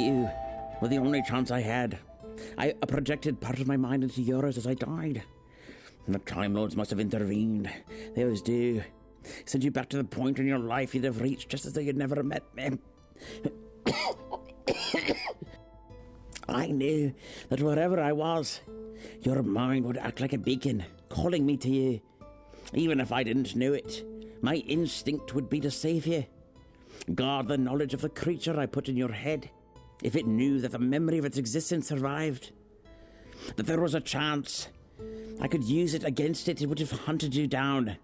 You were the only chance I had. I projected part of my mind into yours as I died. And the Time Lords must have intervened. They always do. Send you back to the point in your life you'd have reached just as though you'd never met me. I knew that wherever I was, your mind would act like a beacon, calling me to you. Even if I didn't know it, my instinct would be to save you. Guard the knowledge of the creature I put in your head. If it knew that the memory of its existence survived, that there was a chance I could use it against it, it would have hunted you down,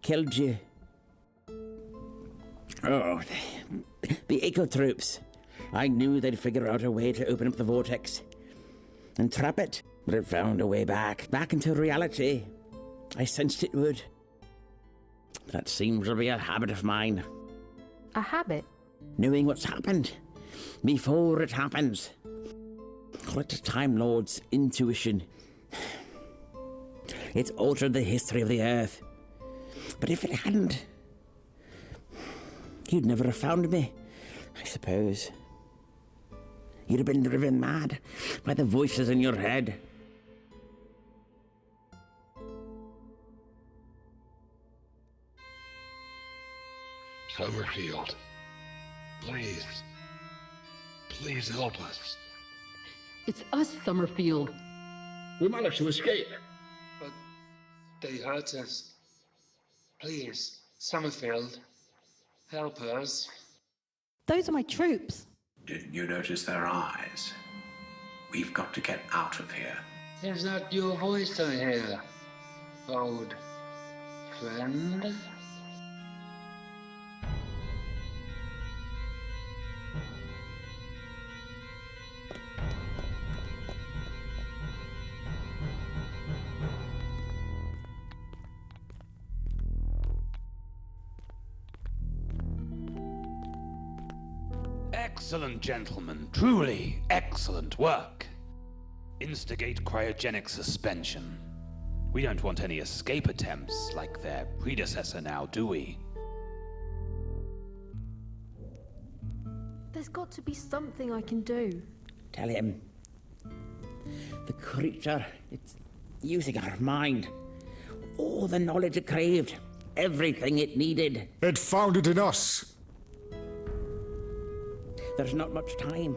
killed you. Oh, the Eco Troops. I knew they'd figure out a way to open up the vortex and trap it, but it found a way back into reality. I sensed it would. That seems to be a habit of mine. A habit? Knowing what's happened before it happens. Call it the Time Lord's intuition. It's altered the history of the Earth. But if it hadn't, you'd never have found me, I suppose. You'd have been driven mad by the voices in your head. Summerfield, please help us. It's us, Summerfield. We managed to escape. But they hurt us. Please, Summerfield, help us. Those are my troops. Didn't you notice their eyes? We've got to get out of here. Is that your voice I hear, old friend? Excellent, gentlemen. Truly excellent work. Instigate cryogenic suspension. We don't want any escape attempts like their predecessor now, do we? There's got to be something I can do. Tell him. The creature, it's using our mind. All the knowledge it craved. Everything it needed. It found it in us. There's not much time.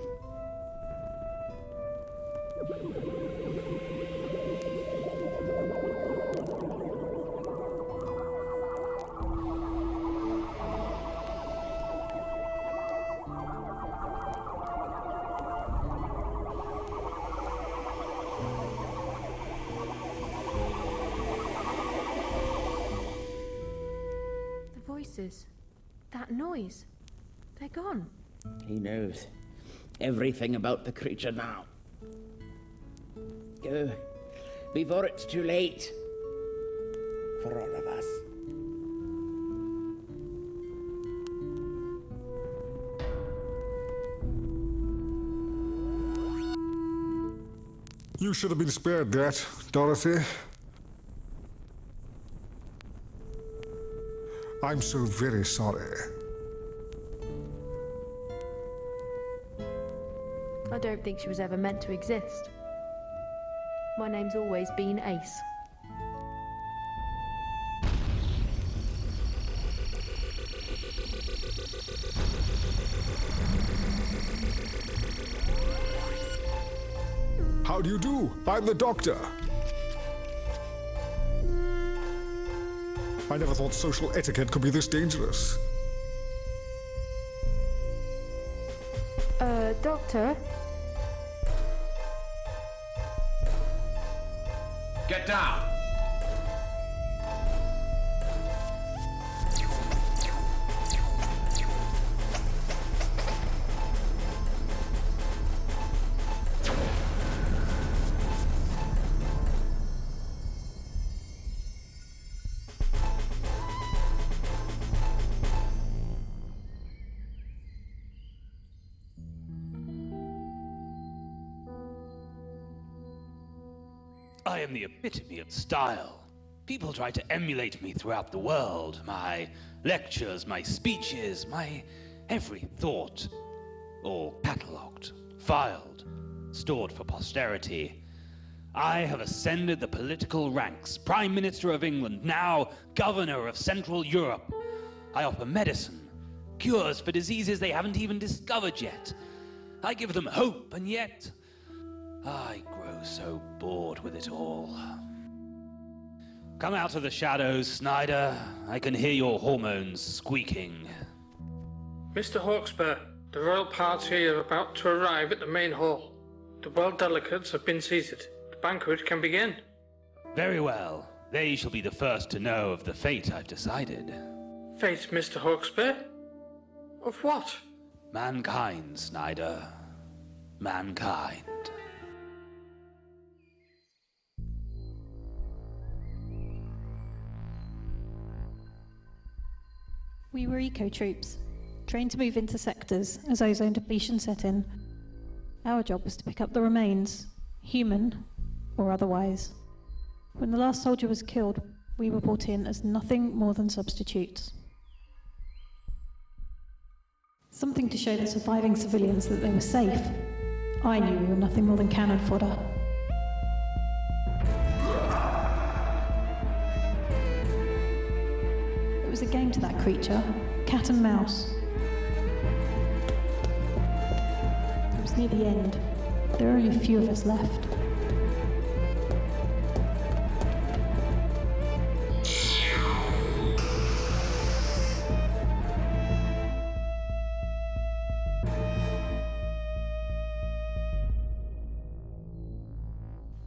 The voices, that noise, they're gone. He knows everything about the creature now. Go, before it's too late. For all of us. You should have been spared that, Dorothy. I'm so very sorry. I don't think she was ever meant to exist. My name's always been Ace. How do you do? I'm the doctor. I never thought social etiquette could be this dangerous. Doctor? Get down! I am the epitome of style. People try to emulate me throughout the world. My lectures, my speeches, my every thought. All catalogued, filed, stored for posterity. I have ascended the political ranks, Prime Minister of England, now Governor of Central Europe. I offer medicine, cures for diseases they haven't even discovered yet. I give them hope, and yet I grow so bored with it all. Come out of the shadows, Snyder. I can hear your hormones squeaking. Mr. Hawkspur, the royal party are about to arrive at the main hall. The world delegates have been seated. The banquet can begin. Very well. They shall be the first to know of the fate I've decided. Fate, Mr. Hawkspur? Of what? Mankind, Snyder. Mankind. We were eco-troops, trained to move into sectors as ozone depletion set in. Our job was to pick up the remains, human or otherwise. When the last soldier was killed, we were brought in as nothing more than substitutes. Something to show the surviving civilians that they were safe. I knew we were nothing more than cannon fodder. It was a game to that creature, cat and mouse. It was near the end. There were only a few of us left.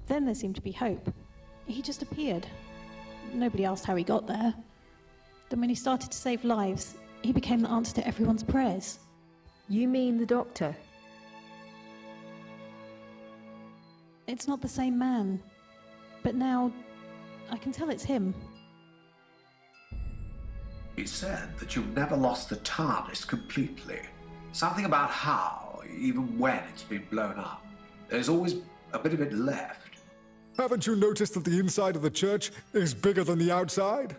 Then there seemed to be hope. He just appeared. Nobody asked how he got there. Then when he started to save lives, he became the answer to everyone's prayers. You mean the Doctor? It's not the same man, but now I can tell it's him. He said that you've never lost the TARDIS completely. Something about how, even when it's been blown up, there's always a bit of it left. Haven't you noticed that the inside of the church is bigger than the outside?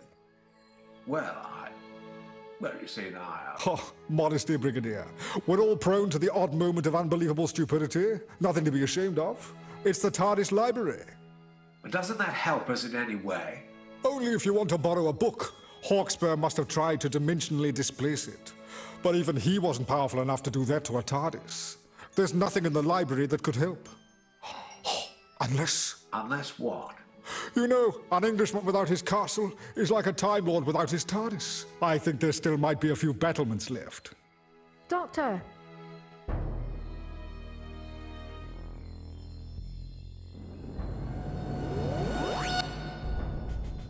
Well, you see now. Oh, modesty, Brigadier. We're all prone to the odd moment of unbelievable stupidity. Nothing to be ashamed of. It's the TARDIS library. But doesn't that help us in any way? Only if you want to borrow a book. Hawkspur must have tried to dimensionally displace it. But even he wasn't powerful enough to do that to a TARDIS. There's nothing in the library that could help. Unless... Unless what? You know, an Englishman without his castle is like a Time Lord without his TARDIS. I think there still might be a few battlements left. Doctor!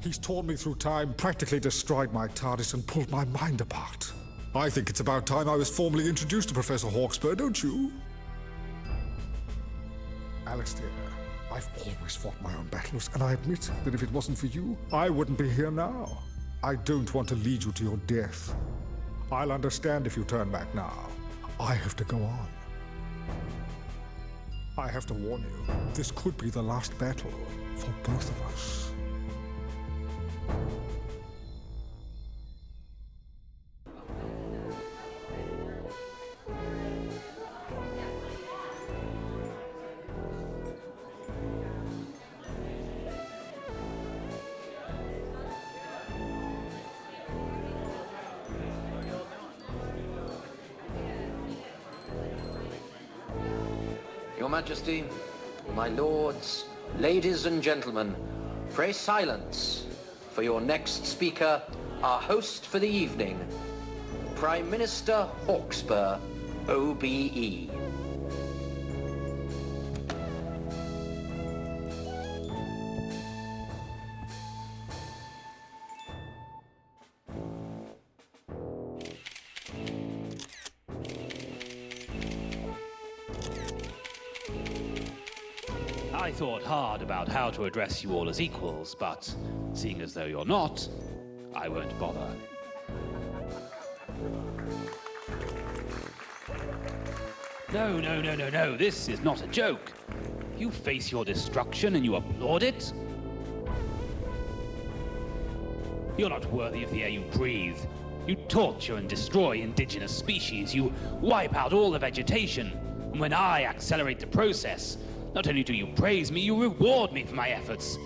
He's torn me through time, practically destroyed my TARDIS, and pulled my mind apart. I think it's about time I was formally introduced to Professor Hawkspur, don't you? Alistair, I've always fought my own battles, and I admit that if it wasn't for you, I wouldn't be here now. I don't want to lead you to your death. I'll understand if you turn back now. I have to go on. I have to warn you, this could be the last battle for both of us. Your Majesty, my lords, ladies and gentlemen, pray silence for your next speaker, our host for the evening, Prime Minister Hawkspur, OBE. I thought hard about how to address you all as equals, but seeing as though you're not, I won't bother. No, this is not a joke. You face your destruction and you applaud it? You're not worthy of the air you breathe. You torture and destroy indigenous species. You wipe out all the vegetation. And when I accelerate the process, not only do you praise me, you reward me for my efforts.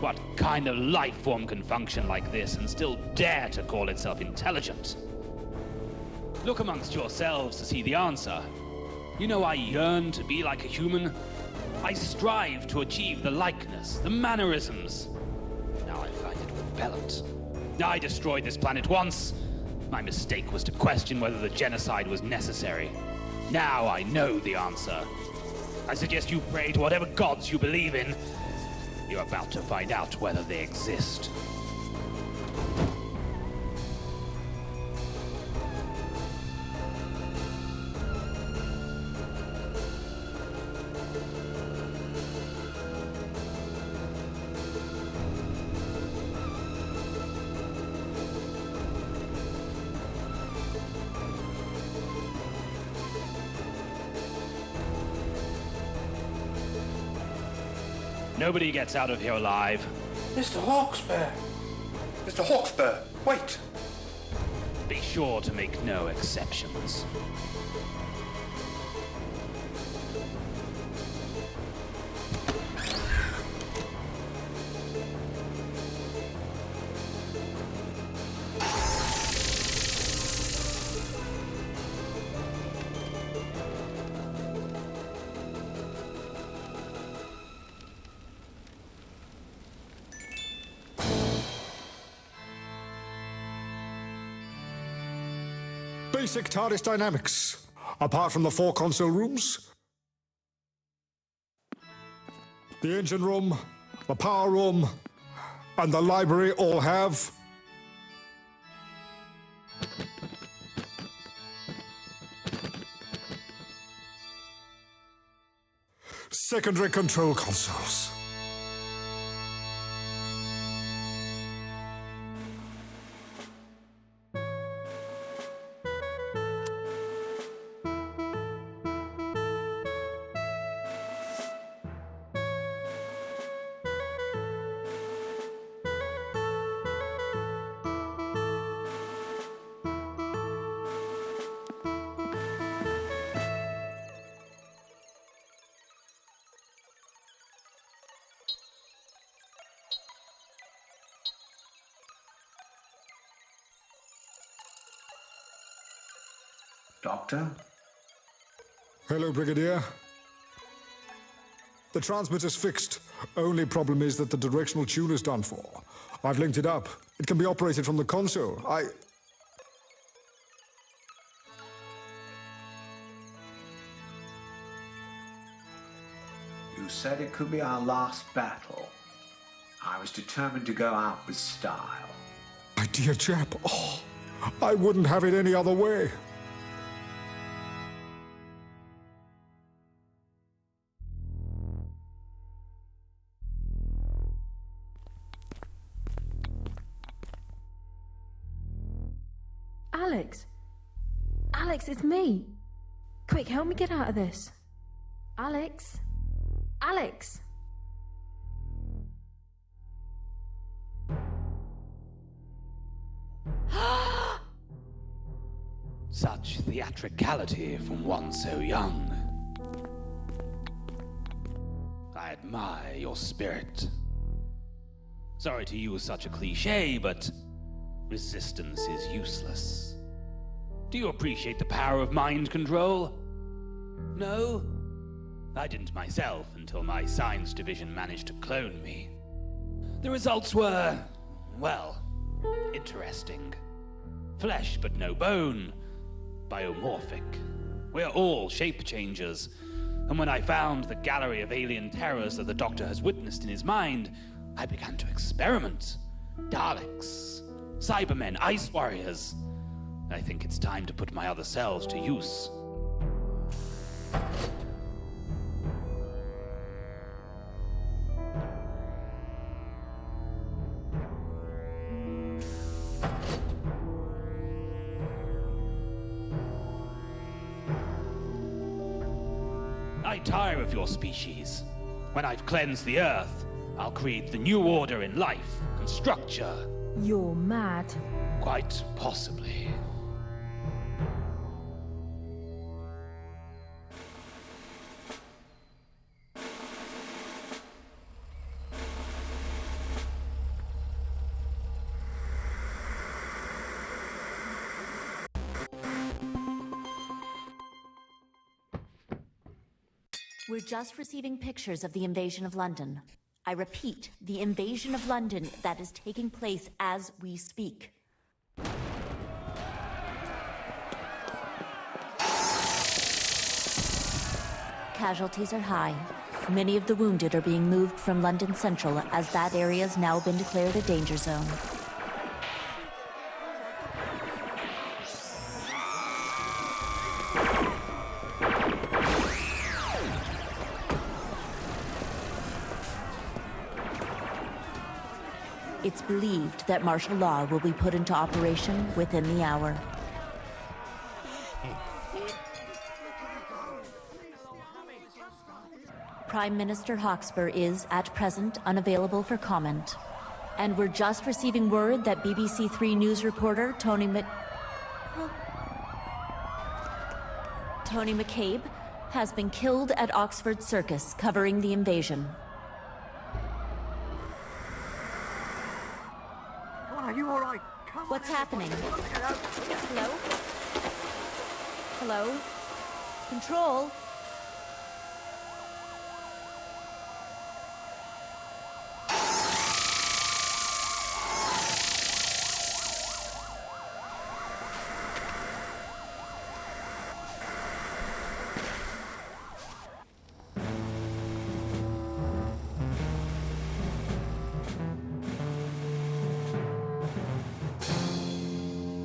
What kind of life form can function like this and still dare to call itself intelligent? Look amongst yourselves to see the answer. You know I yearn to be like a human. I strive to achieve the likeness, the mannerisms. Now I find it repellent. I destroyed this planet once. My mistake was to question whether the genocide was necessary. Now I know the answer. I suggest you pray to whatever gods you believe in. You're about to find out whether they exist. Nobody gets out of here alive. Mr. Hawkspur! Mr. Hawkspur, wait! Be sure to make no exceptions. Basic TARDIS dynamics. Apart from the 4 console rooms, the engine room, the power room, and the library all have secondary control consoles. Doctor? Hello, Brigadier. The transmitter's fixed. Only problem is that the directional tune is done for. I've linked it up. It can be operated from the console. You said it could be our last battle. I was determined to go out with style. My dear chap, I wouldn't have it any other way. Alex! Alex, it's me! Quick, help me get out of this. Alex! Alex! Such theatricality from one so young. I admire your spirit. Sorry to use such a cliché, but resistance is useless. Do you appreciate the power of mind control? No? I didn't myself until my science division managed to clone me. The results were, well, interesting. Flesh but no bone. Biomorphic. We're all shape changers. And when I found the gallery of alien terrors that the Doctor has witnessed in his mind, I began to experiment. Daleks, Cybermen, Ice Warriors. I think it's time to put my other selves to use. I tire of your species. When I've cleansed the Earth, I'll create the new order in life and structure. You're mad. Quite possibly. We're just receiving pictures of the invasion of London. I repeat, the invasion of London that is taking place as we speak. Casualties are high. Many of the wounded are being moved from London Central as that area has now been declared a danger zone. It's believed that martial law will be put into operation within the hour. Prime Minister Hawkspur is, at present, unavailable for comment. And we're just receiving word that BBC Three News reporter Tony McCabe has been killed at Oxford Circus covering the invasion. Are you all right? What's happening? Hello? Hello? Control?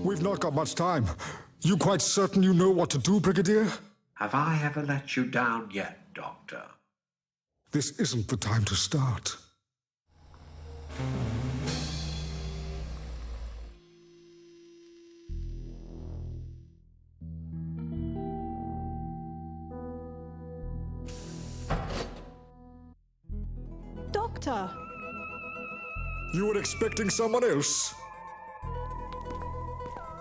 We've not got much time. You quite certain you know what to do, Brigadier? Have I ever let you down yet, Doctor? This isn't the time to start. Doctor! You were expecting someone else?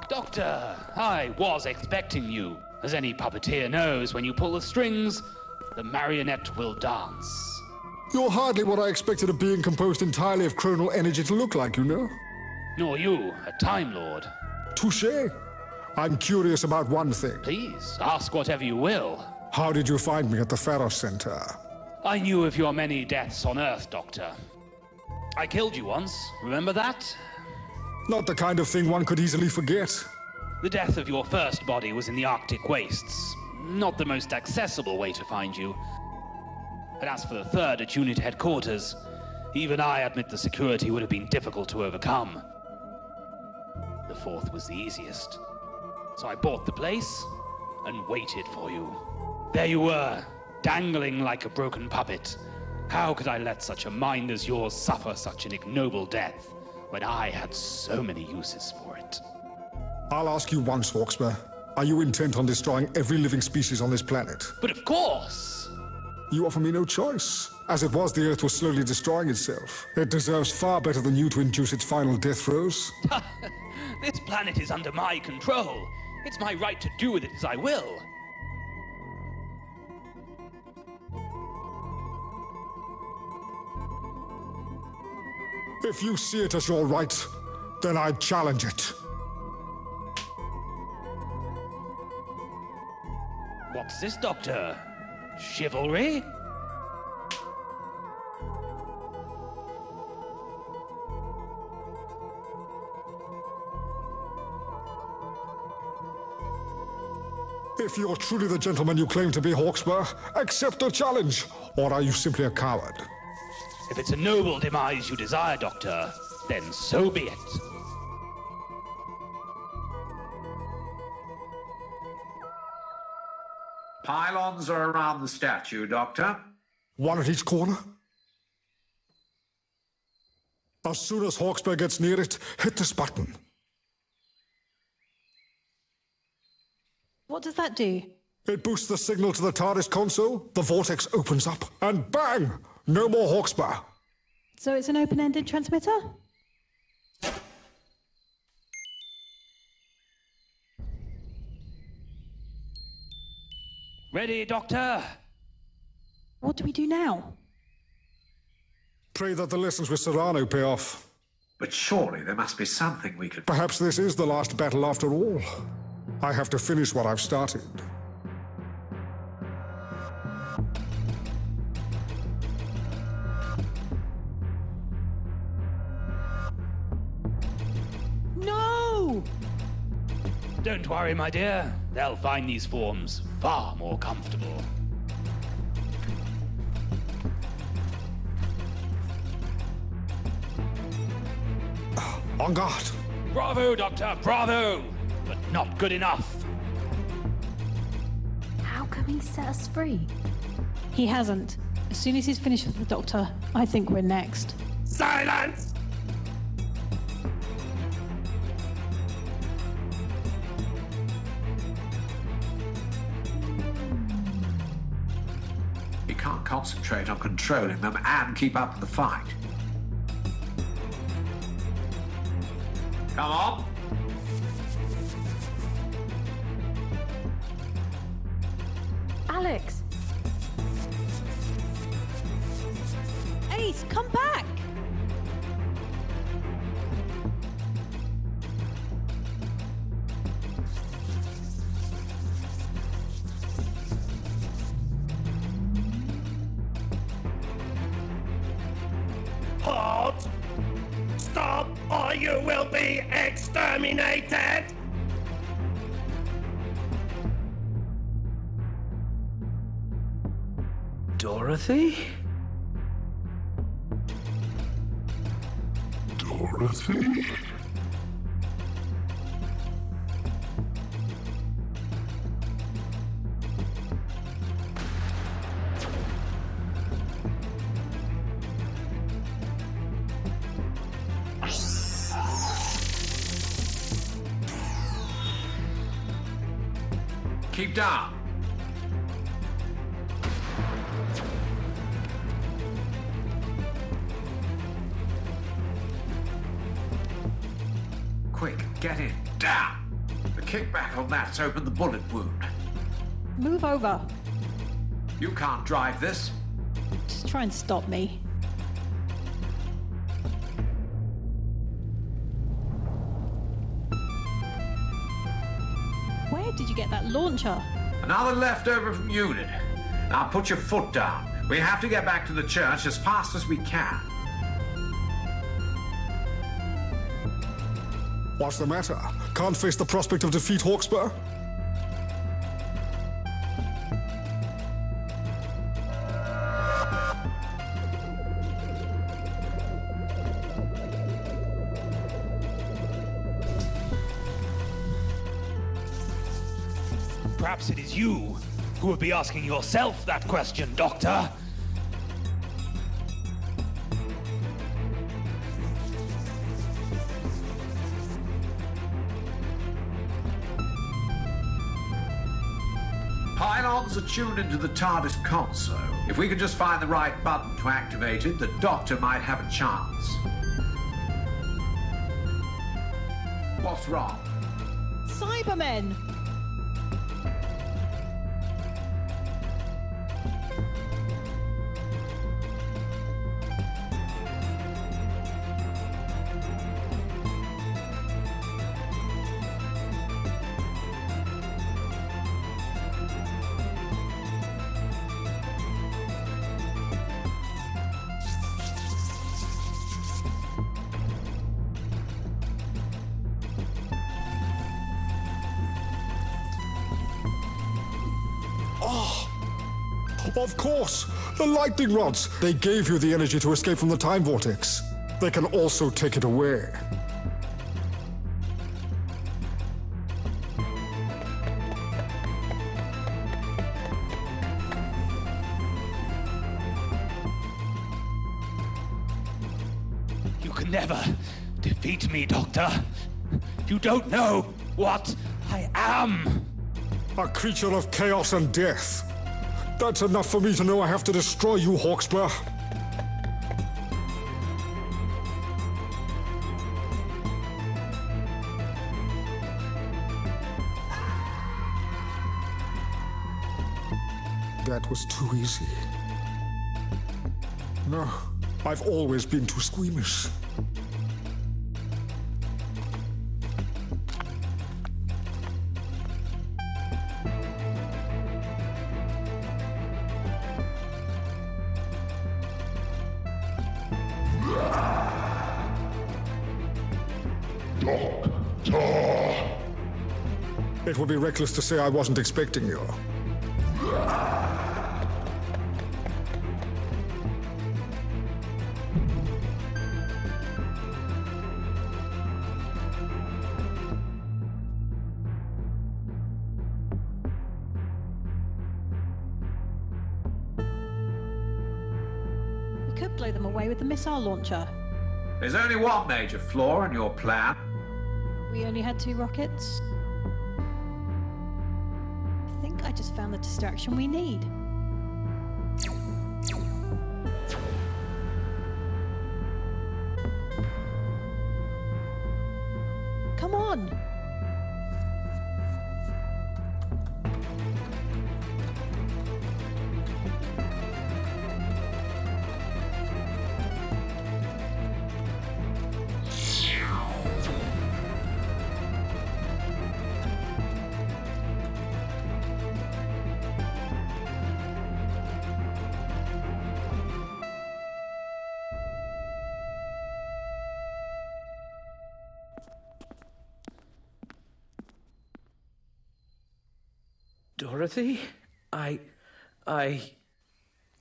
Doctor, I was expecting you. As any puppeteer knows, when you pull the strings, the marionette will dance. You're hardly what I expected a being composed entirely of chronal energy to look like, you know? Nor you, a Time Lord. Touché. I'm curious about one thing. Please, ask whatever you will. How did you find me at the Pharaoh Center? I knew of your many deaths on Earth, Doctor. I killed you once, remember that? Not the kind of thing one could easily forget. The death of your first body was in the Arctic wastes. Not the most accessible way to find you. But as for the third at unit headquarters, even I admit the security would have been difficult to overcome. The fourth was the easiest. So I bought the place and waited for you. There you were, dangling like a broken puppet. How could I let such a mind as yours suffer such an ignoble death when I had so many uses for it? I'll ask you once, Hawkspur. Are you intent on destroying every living species on this planet? But of course! You offer me no choice. As it was, the Earth was slowly destroying itself. It deserves far better than you to induce its final death throes. This planet is under my control. It's my right to do with it as I will. If you see it as your right, then I challenge it. What's this, Doctor? Chivalry? If you're truly the gentleman you claim to be, Hawkspur, accept the challenge. Or are you simply a coward? If it's a noble demise you desire, Doctor, then so be it. Pylons are around the statue, Doctor. One at each corner? As soon as Hawkspur gets near it, hit this button. What does that do? It boosts the signal to the TARDIS console, the vortex opens up, and bang! No more Hawkspur. So it's an open-ended transmitter? Ready, Doctor? What do we do now? Pray that the lessons with Serrano pay off. But surely there must be something we could... Perhaps this is the last battle after all. I have to finish what I've started. Don't worry, my dear. They'll find these forms far more comfortable. En garde! Bravo, Doctor, bravo! But not good enough. How come he set us free? He hasn't. As soon as he's finished with the Doctor, I think we're next. Silence! We can't concentrate on controlling them and keep up with the fight. Come on. Alex! Ace, come back! Halt! Stop, or you will be exterminated! Dorothy? Dorothy? Keep down. Quick, get in. Down. The kickback on that's opened the bullet wound. Move over. You can't drive this. Just try and stop me. Where did you get that launcher? Another leftover from unit. Now put your foot down. We have to get back to the church as fast as we can. What's the matter? Can't face the prospect of defeat, Hawkspur? Perhaps it is you who would be asking yourself that question, Doctor. Pylons are tuned into the TARDIS console. If we could just find the right button to activate it, the Doctor might have a chance. What's wrong? Cybermen! Of course! The lightning rods! They gave you the energy to escape from the time vortex. They can also take it away. You can never defeat me, Doctor. You don't know what I am. A creature of chaos and death. That's enough for me to know I have to destroy you, Hawkspur. That was too easy. No, I've always been too squeamish. It would be reckless to say I wasn't expecting you. We could blow them away with the missile launcher. There's only one major flaw in your plan. We only had 2 rockets. I think I just found the distraction we need. Come on! Dorothy?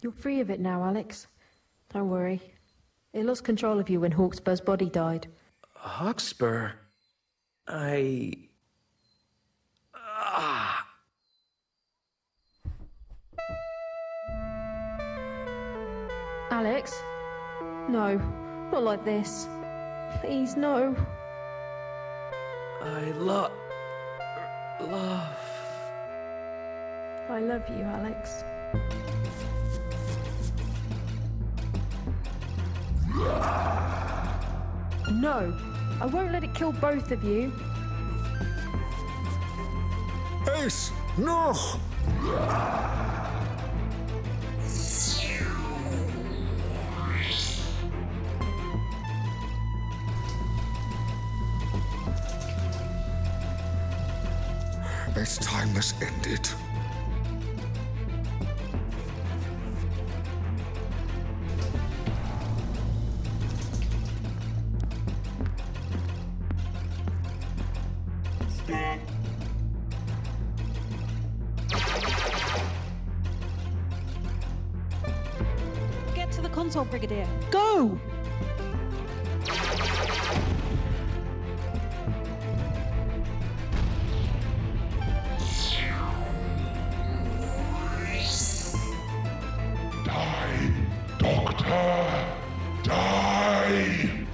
You're free of it now, Alex. Don't worry. It lost control of you when Hawkspur's body died. Hawkspur? Alex? No, not like this. Please, no. I love... I love you, Alex. No, I won't let it kill both of you. Ace! No! It's time this ended. Get to the console, Brigadier. Go! Die, Doctor! Die!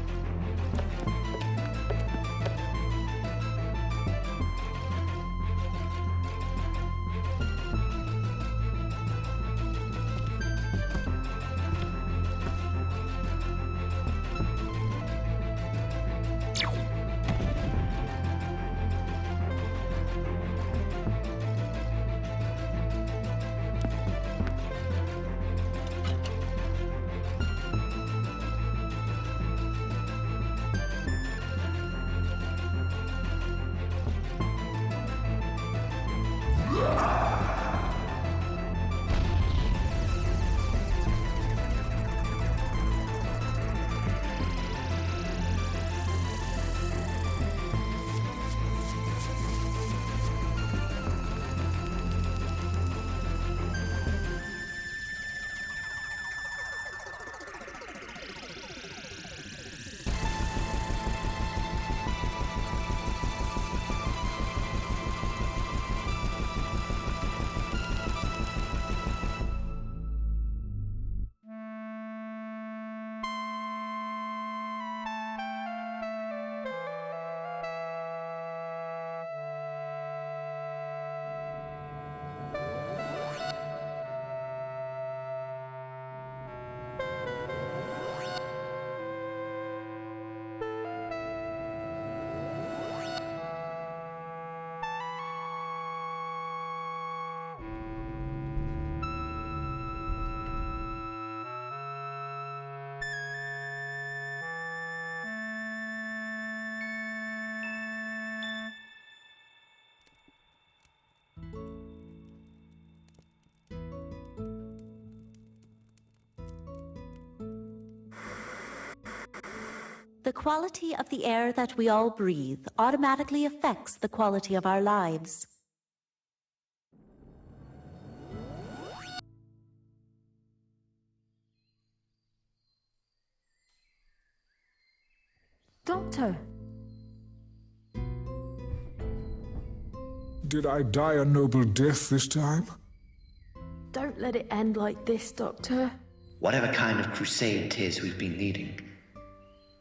The quality of the air that we all breathe automatically affects the quality of our lives. Doctor! Did I die a noble death this time? Don't let it end like this, Doctor. Whatever kind of crusade 'tis we've been leading,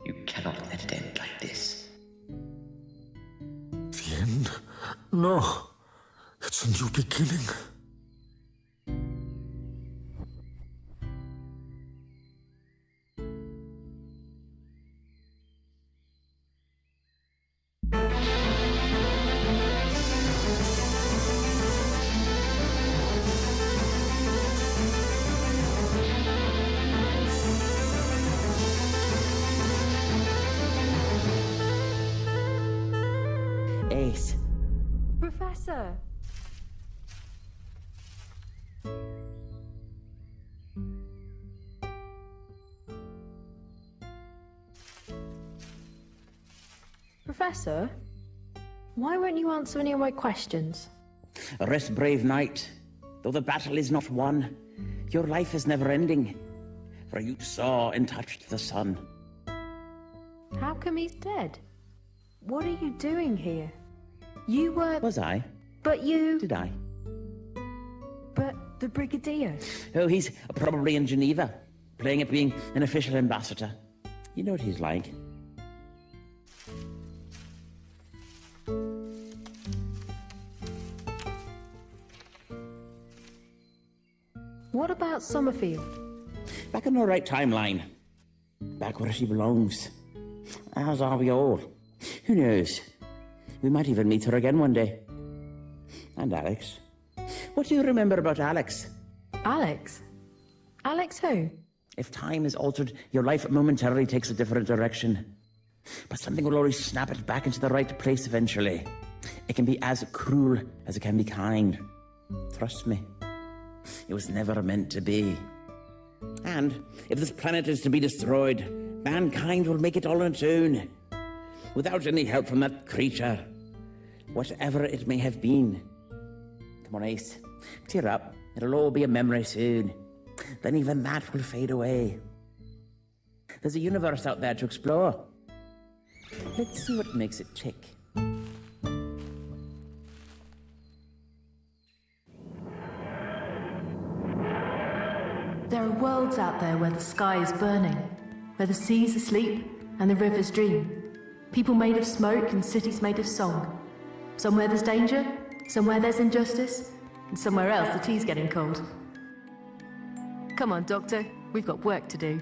you cannot let it end like this. The end? No. It's a new beginning. Ace. Professor! Professor? Why won't you answer any of my questions? Rest, brave knight. Though the battle is not won, your life is never ending. For you saw and touched the sun. How come he's dead? What are you doing here? You were... Was I? But you... Did I? But the Brigadier... Oh, he's probably in Geneva, playing at being an official ambassador. You know what he's like. What about Summerfield? Back on the right timeline. Back where she belongs. As are we all. Who knows? We might even meet her again one day. And Alex. What do you remember about Alex? Alex? Alex who? If time is altered, your life momentarily takes a different direction. But something will always snap it back into the right place eventually. It can be as cruel as it can be kind. Trust me. It was never meant to be. And if this planet is to be destroyed, mankind will make it all on its own. Without any help from that creature. Whatever it may have been. Come on, Ace. Cheer up. It'll all be a memory soon. Then even that will fade away. There's a universe out there to explore. Let's see what makes it tick. There are worlds out there where the sky is burning, where the seas are asleep and the rivers dream. People made of smoke and cities made of song. Somewhere there's danger, somewhere there's injustice, and somewhere else the tea's getting cold. Come on, Doctor, we've got work to do.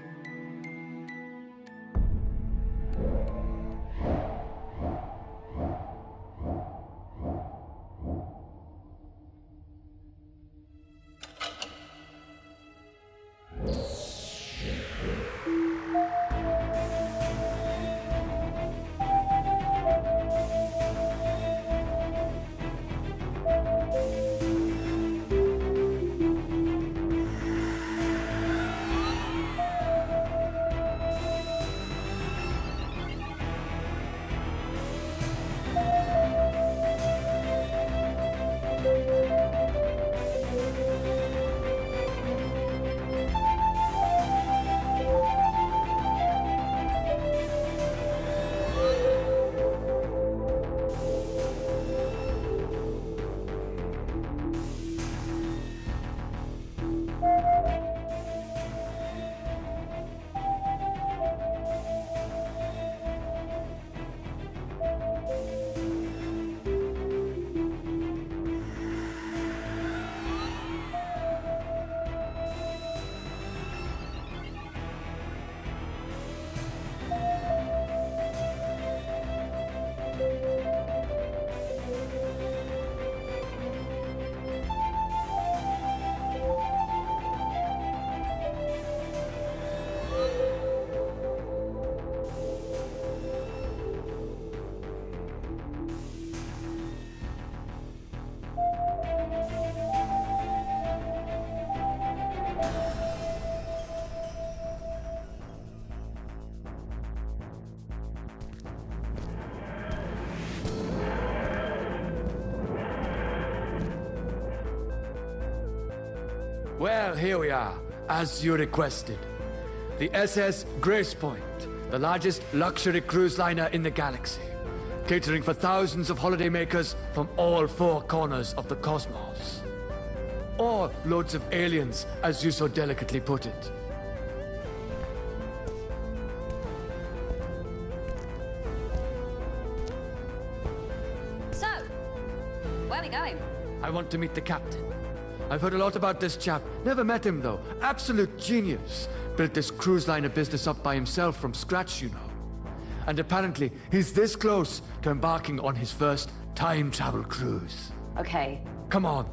Well, here we are, as you requested. The SS Grace Point, the largest luxury cruise liner in the galaxy, catering for thousands of holidaymakers from all four corners of the cosmos. Or loads of aliens, as you so delicately put it. So, where are we going? I want to meet the captain. I've heard a lot about this chap. Never met him, though. Absolute genius. Built this cruise liner business up by himself from scratch, you know. And apparently, he's this close to embarking on his first time travel cruise. Okay. Come on,